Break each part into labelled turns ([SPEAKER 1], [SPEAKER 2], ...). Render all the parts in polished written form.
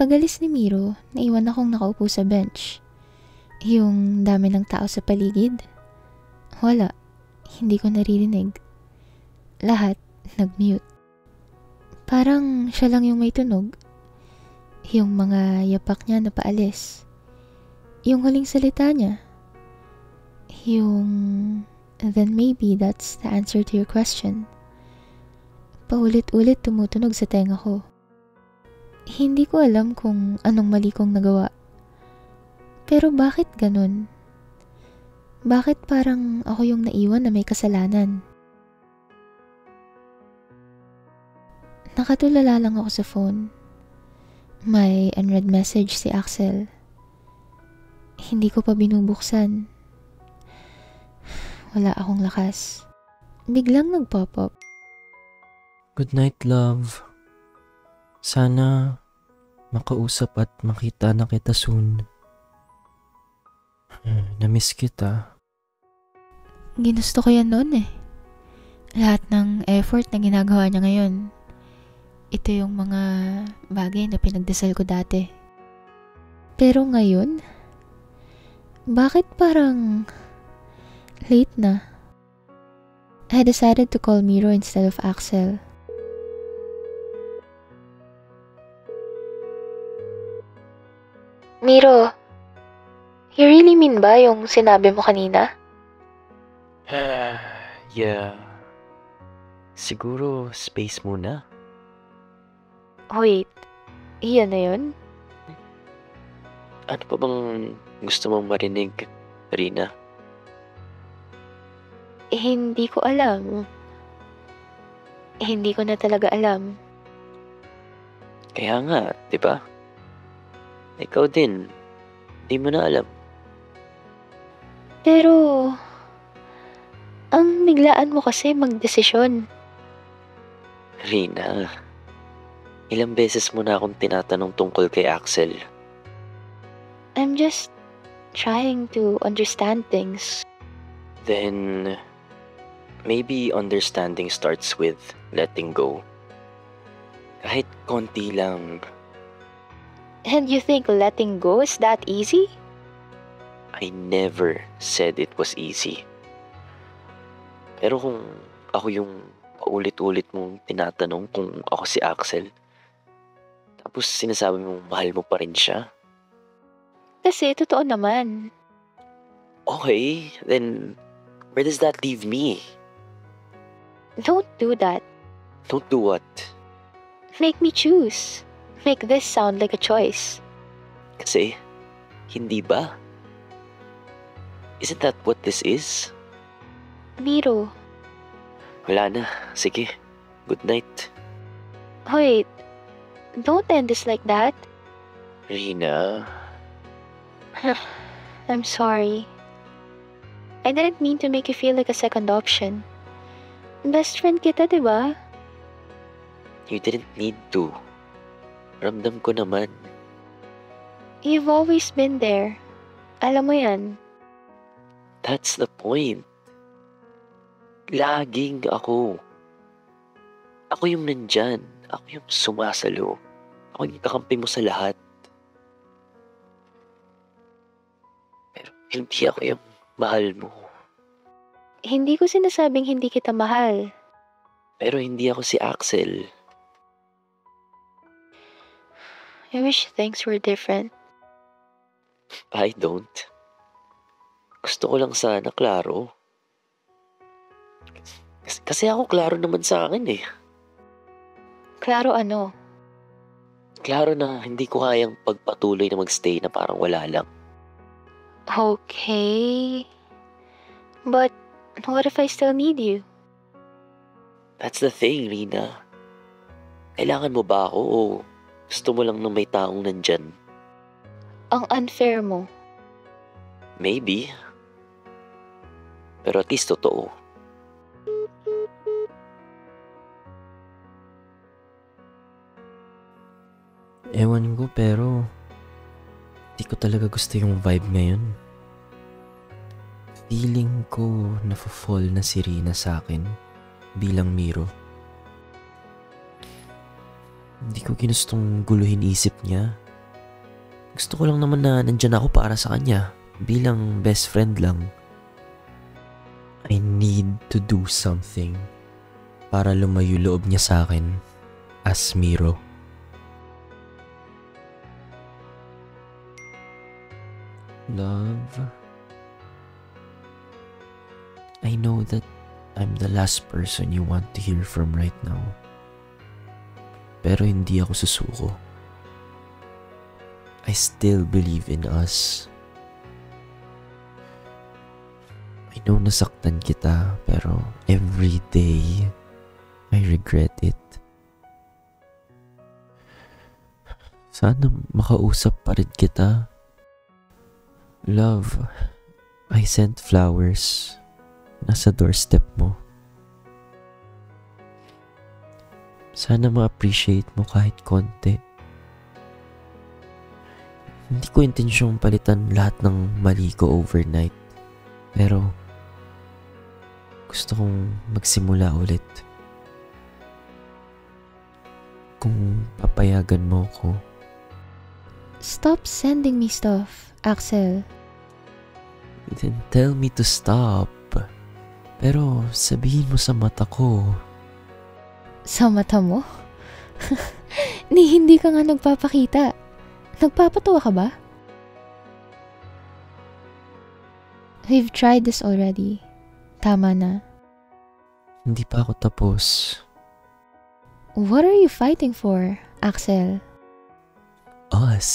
[SPEAKER 1] Pag-alis ni Miro, naiwan akong nakaupo sa bench. Yung dami ng tao sa paligid. Wala, hindi ko naririnig. Lahat nag-mute. Parang siya lang yung may tunog. Yung mga yapak niya na paalis. Yung huling salita niya. Yung, then maybe that's the answer to your question. Paulit-ulit tumutunog sa tenga ko. Hindi ko alam kung anong mali kong nagawa. Pero bakit ganun? Bakit parang ako yung naiwan na may kasalanan? Nakatulala lang ako sa phone. May unread message si Axel. Hindi ko pa binubuksan. Wala akong lakas. Biglang nag-pop up.
[SPEAKER 2] Good night, love. Sana makausap at makita na kita soon. Namiss kita.
[SPEAKER 1] Ginusto ko yan noon eh. Lahat ng effort na ginagawa niya ngayon. Ito yung mga bagay na pinagdasal ko dati. Pero ngayon, bakit parang late na? I decided to call Miro instead of Axel. Miro, you really mean ba yung sinabi mo kanina?
[SPEAKER 2] Yeah. Siguro space muna.
[SPEAKER 1] Wait, iyan na yun?
[SPEAKER 2] Ano pa bang gusto mong marinig, Rina?
[SPEAKER 1] Hindi ko alam. Hindi ko na talaga alam.
[SPEAKER 2] Kaya nga, di ba? Ikaw din. Di mo na alam.
[SPEAKER 1] Pero, ang biglaan mo kasi magdesisyon.
[SPEAKER 2] Rina, ilang beses mo na akong tinatanong tungkol kay Axel.
[SPEAKER 1] I'm just trying to understand things.
[SPEAKER 2] Then, maybe understanding starts with letting go. Kahit konti lang.
[SPEAKER 1] And you think letting go is that easy?
[SPEAKER 2] I never said it was easy. Pero kung ako yung paulit-ulit mong tinatanong kung ako si Axel, tapos sinasabi mong mahal mo pa rin siya,
[SPEAKER 1] Kasi totoo naman.
[SPEAKER 2] okay, then where does that leave me?
[SPEAKER 1] Don't do that.
[SPEAKER 2] Don't do what?
[SPEAKER 1] Make me choose. Make this sound like a choice.
[SPEAKER 2] Kasi, hindi ba? Isn't that what this is?
[SPEAKER 1] Miro,
[SPEAKER 2] Wala na. Sige. Good night.
[SPEAKER 1] wait. Don't end this like that.
[SPEAKER 2] Rina.
[SPEAKER 1] I'm sorry. I didn't mean to make you feel like a second option. Best friend kita, di ba?
[SPEAKER 2] You didn't need to. Ramdam ko naman.
[SPEAKER 1] You've always been there. Alam mo yan.
[SPEAKER 2] That's the point. Laging ako. Ako yung nandyan. Ako yung sumasalo. Ako yung kakampi mo sa lahat. Pero hindi ako yung mahal mo.
[SPEAKER 1] Hindi ko sinasabing hindi kita mahal.
[SPEAKER 2] Pero hindi ako si Axel.
[SPEAKER 1] I wish things were different.
[SPEAKER 2] I don't. Gusto ko lang sana klaro. Kasi ako klaro naman sa akin eh.
[SPEAKER 1] Klaro ano?
[SPEAKER 2] Klaro na hindi ko kayang pagpatuloy na magstay na parang wala lang.
[SPEAKER 1] Okay. But what if I still need you?
[SPEAKER 2] That's the thing, Rina. Kailangan mo ba ako o gusto mo lang na may taong nandyan?
[SPEAKER 1] Ang unfair mo.
[SPEAKER 2] Maybe. Pero at least totoo. Ewan ko pero di ko talaga gusto yung vibe ngayon. Feeling ko na-fall na si Rina sa akin bilang Miro. Hindi ko ginustong guluhin isip niya Gusto ko lang naman na nandyan ako para sa kanya. Bilang best friend lang. I need to do something para lumayo loob niya sa akin as Miro. Love, I know that I'm the last person you want to hear from right now. Pero hindi ako susuko. I still believe in us. I know nasaktan kita, pero every day I regret it. Sana makausap pa rin kita. Love, I sent flowers. Nasa doorstep mo. Sana ma-appreciate mo kahit konti. Hindi ko intensyong palitan lahat ng mali ko overnight. Pero gusto kong magsimula ulit. Kung papayagan mo ko.
[SPEAKER 1] Stop sending me stuff, Axel.
[SPEAKER 2] You didn't tell me to stop. Pero sabihin mo sa mata ko.
[SPEAKER 1] Sa mata mo? Hindi ka nga nagpapakita. Nagpapatawa ka ba? We've tried this already. Tama na.
[SPEAKER 2] Hindi pa ako tapos.
[SPEAKER 1] What are you fighting for, Axel?
[SPEAKER 2] Us.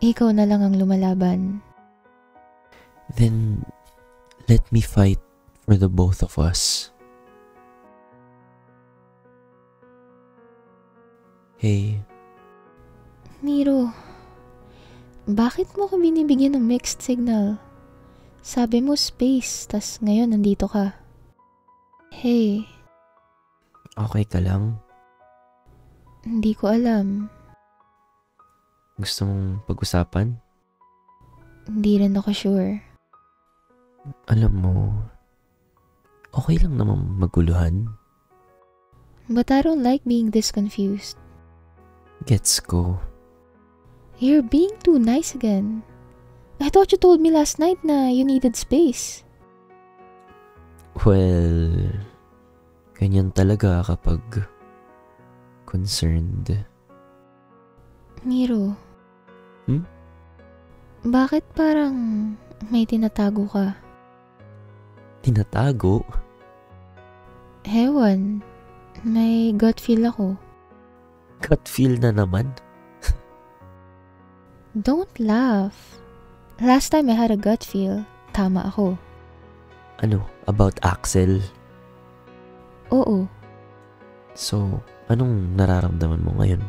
[SPEAKER 1] Ikaw na lang ang lumalaban.
[SPEAKER 2] Then, let me fight for the both of us. Hey.
[SPEAKER 1] Miro, bakit mo ko binibigyan ng mixed signal? Sabi mo space, tas ngayon nandito ka. Hey.
[SPEAKER 2] Okay ka lang?
[SPEAKER 1] Hindi ko alam.
[SPEAKER 2] Gusto mong pag-usapan?
[SPEAKER 1] Hindi rin ako sure.
[SPEAKER 2] Alam mo, okay lang namang maguluhan.
[SPEAKER 1] But I don't like being this confused.
[SPEAKER 2] Gets ko.
[SPEAKER 1] You're being too nice again. I thought you told me last night na you needed space.
[SPEAKER 2] Well, ganyan talaga kapag concerned.
[SPEAKER 1] Miro. Bakit parang may tinatago ka?
[SPEAKER 2] Tinatago?
[SPEAKER 1] Hewan. May gut feel ako.
[SPEAKER 2] Gut feel na naman?
[SPEAKER 1] Don't laugh. Last time I had a gut feel, tama ako.
[SPEAKER 2] Ano? About Axel?
[SPEAKER 1] Oo.
[SPEAKER 2] So, anong nararamdaman mo ngayon?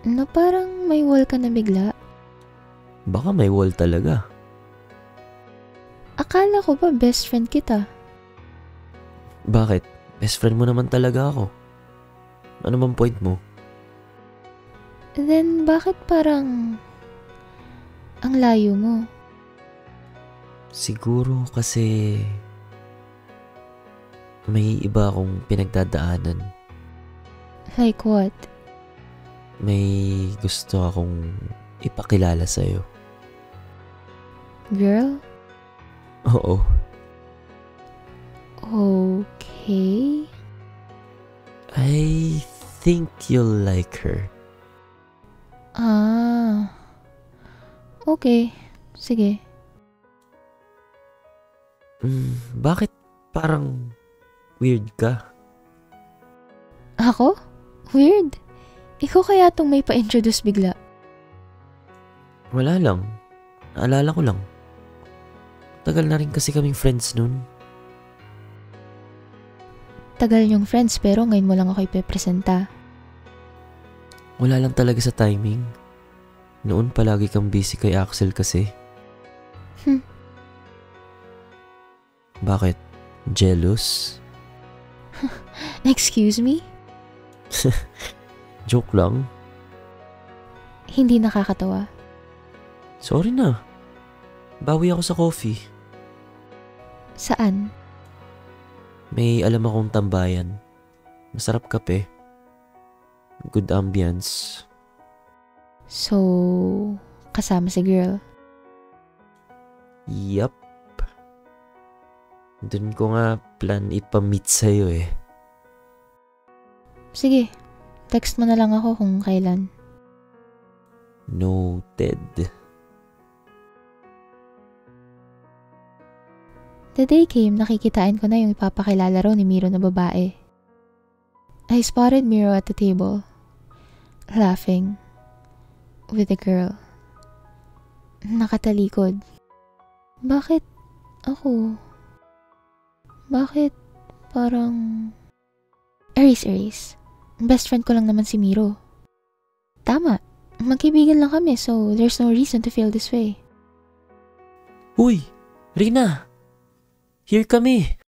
[SPEAKER 1] Na parang may wall ka na bigla.
[SPEAKER 2] Baka may wall talaga.
[SPEAKER 1] Akala ko ba best friend kita?
[SPEAKER 2] Bakit? Best friend mo naman talaga ako. Ano bang point mo?
[SPEAKER 1] Then bakit parang ang layo mo?
[SPEAKER 2] Siguro kasi may iba akong pinagdadaanan.
[SPEAKER 1] Like what?
[SPEAKER 2] May gusto akong ipakilala sa'yo.
[SPEAKER 1] Girl?
[SPEAKER 2] Oo.
[SPEAKER 1] Okay.
[SPEAKER 2] I think you'll like her.
[SPEAKER 1] Ah. Okay. Sige.
[SPEAKER 2] Bakit parang weird ka?
[SPEAKER 1] Ako? Weird. Ikaw kaya tong may pa-introduce bigla?
[SPEAKER 2] Wala lang. Naalala ko lang. Tagal na rin kasi kaming friends nun.
[SPEAKER 1] Tagal niyong friends pero ngayon mo lang ako ipepresenta.
[SPEAKER 2] Wala lang talaga sa timing. Noon palagi kang busy kay Axel kasi. Bakit? Jealous?
[SPEAKER 1] Excuse me?
[SPEAKER 2] Joke lang.
[SPEAKER 1] Hindi nakakatawa.
[SPEAKER 2] Sorry na. Bawi ako sa coffee.
[SPEAKER 1] Saan?
[SPEAKER 2] May alam akong tambayan. Masarap kape. Good ambience.
[SPEAKER 1] So, kasama si girl.
[SPEAKER 2] Yup. Dun ko nga plan ipamit sa'yo eh.
[SPEAKER 1] Sige, text mo na lang ako kung kailan.
[SPEAKER 2] Noted.
[SPEAKER 1] The day came, nakikitain ko na yung ipapakilala raw ni Miro na babae. I spotted Miro at the table, laughing with a girl. Nakatalikod. Bakit ako? Bakit parang... Aris. Best friend ko lang naman si Miro. Tama, magkaibigan lang kami so there's no reason to feel this way.
[SPEAKER 2] Uy! Rina! Here kami!